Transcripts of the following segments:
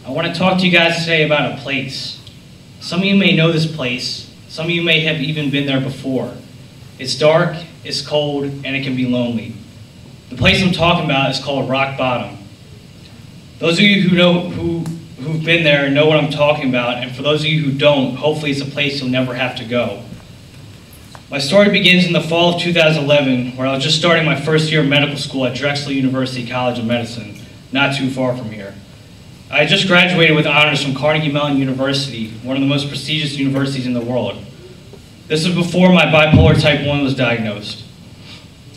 I want to talk to you guys today about a place. Some of you may know this place. Some of you may have even been there before. It's dark, it's cold, and it can be lonely. The place I'm talking about is called Rock Bottom. Those of you who've been there know what I'm talking about, and for those of you who don't, hopefully it's a place you'll never have to go. My story begins in the fall of 2011, where I was just starting my first year of medical school at Drexel University College of Medicine, not too far from here. I had just graduated with honors from Carnegie Mellon University, one of the most prestigious universities in the world. This was before my bipolar type 1 was diagnosed.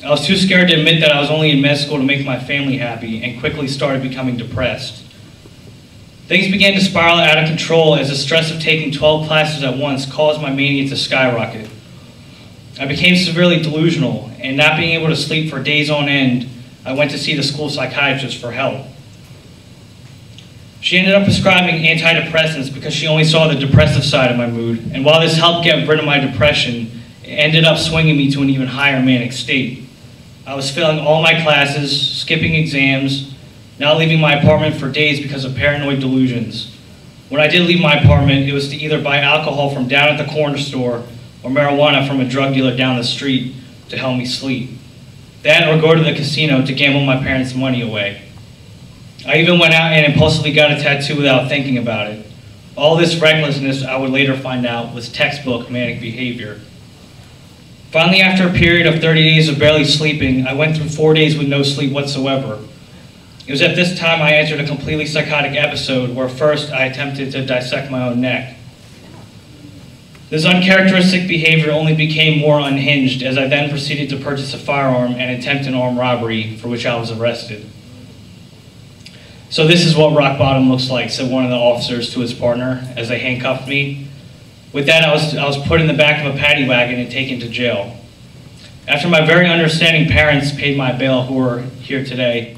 I was too scared to admit that I was only in med school to make my family happy, and quickly started becoming depressed. Things began to spiral out of control as the stress of taking 12 classes at once caused my mania to skyrocket. I became severely delusional, and not being able to sleep for days on end, I went to see the school psychiatrist for help. She ended up prescribing antidepressants because she only saw the depressive side of my mood, and while this helped get rid of my depression, it ended up swinging me to an even higher manic state. I was failing all my classes, skipping exams, not leaving my apartment for days because of paranoid delusions. When I did leave my apartment, it was to either buy alcohol from down at the corner store or marijuana from a drug dealer down the street to help me sleep. That or go to the casino to gamble my parents' money away. I even went out and impulsively got a tattoo without thinking about it. All this recklessness, I would later find out, was textbook manic behavior. Finally, after a period of 30 days of barely sleeping, I went through 4 days with no sleep whatsoever. It was at this time I entered a completely psychotic episode where first I attempted to dissect my own neck. This uncharacteristic behavior only became more unhinged as I then proceeded to purchase a firearm and attempt an armed robbery for which I was arrested. "So this is what rock bottom looks like," said one of the officers to his partner as they handcuffed me. With that, I was put in the back of a paddy wagon and taken to jail. After my very understanding parents paid my bail, who are here today,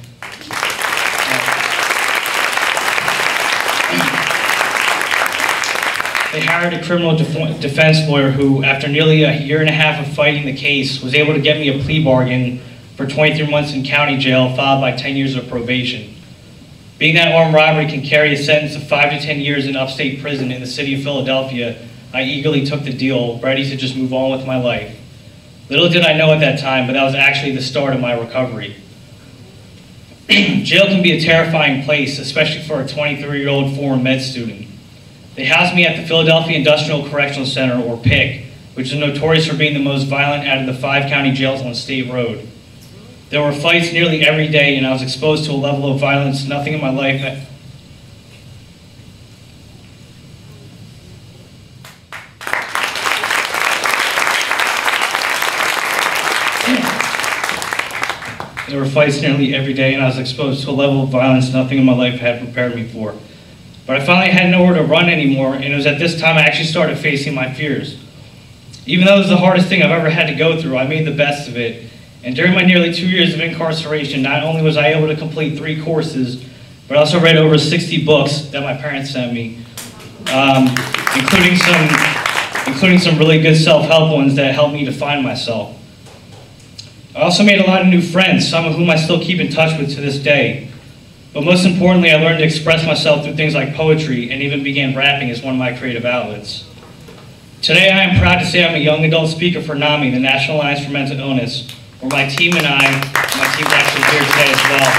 they hired a criminal defense lawyer who, after nearly a year and a half of fighting the case, was able to get me a plea bargain for 23 months in county jail, followed by 10 years of probation. Being that armed robbery can carry a sentence of 5 to 10 years in upstate prison in the city of Philadelphia, I eagerly took the deal, ready to just move on with my life. Little did I know at that time, but that was actually the start of my recovery. Jail can be a terrifying place, especially for a 23-year-old former med student. They housed me at the Philadelphia Industrial Correctional Center, or PIC, which is notorious for being the most violent out of the 5 county jails on State Road. There were fights nearly every day, and I was exposed to a level of violence nothing in my life had prepared me for. But I finally had nowhere to run anymore, and it was at this time I actually started facing my fears. Even though it was the hardest thing I've ever had to go through, I made the best of it. And during my nearly 2 years of incarceration, not only was I able to complete 3 courses, but I also read over 60 books that my parents sent me, including some really good self-help ones that helped me to find myself. I also made a lot of new friends, some of whom I still keep in touch with to this day. But most importantly, I learned to express myself through things like poetry, and even began rapping as one of my creative outlets. Today, I am proud to say I'm a young adult speaker for NAMI, the National Alliance for Mental Illness, where my team and my team's actually here today as well.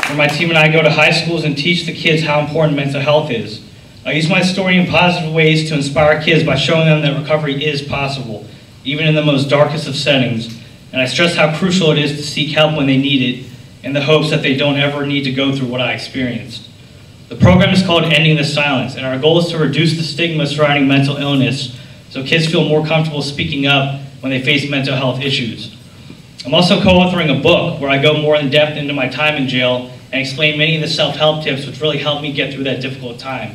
Where my team and I go to high schools and teach the kids how important mental health is. I use my story in positive ways to inspire kids by showing them that recovery is possible, even in the most darkest of settings, and I stress how crucial it is to seek help when they need it, in the hopes that they don't ever need to go through what I experienced. The program is called Ending the Silence, and our goal is to reduce the stigma surrounding mental illness so kids feel more comfortable speaking up when they face mental health issues. I'm also co-authoring a book where I go more in depth into my time in jail and explain many of the self-help tips which really helped me get through that difficult time.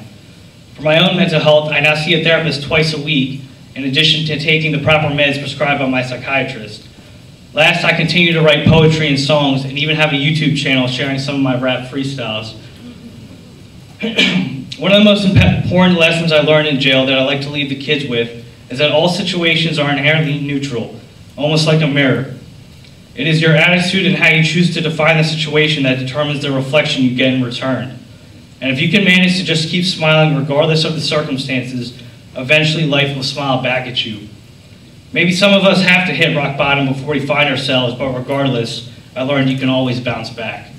For my own mental health, I now see a therapist twice a week, in addition to taking the proper meds prescribed by my psychiatrist. Last, I continue to write poetry and songs, and even have a YouTube channel sharing some of my rap freestyles. One of the most important lessons I learned in jail that I like to leave the kids with is that all situations are inherently neutral, almost like a mirror. It is your attitude and how you choose to define the situation that determines the reflection you get in return. And if you can manage to just keep smiling regardless of the circumstances, eventually life will smile back at you. Maybe some of us have to hit rock bottom before we find ourselves, but regardless, I learned you can always bounce back.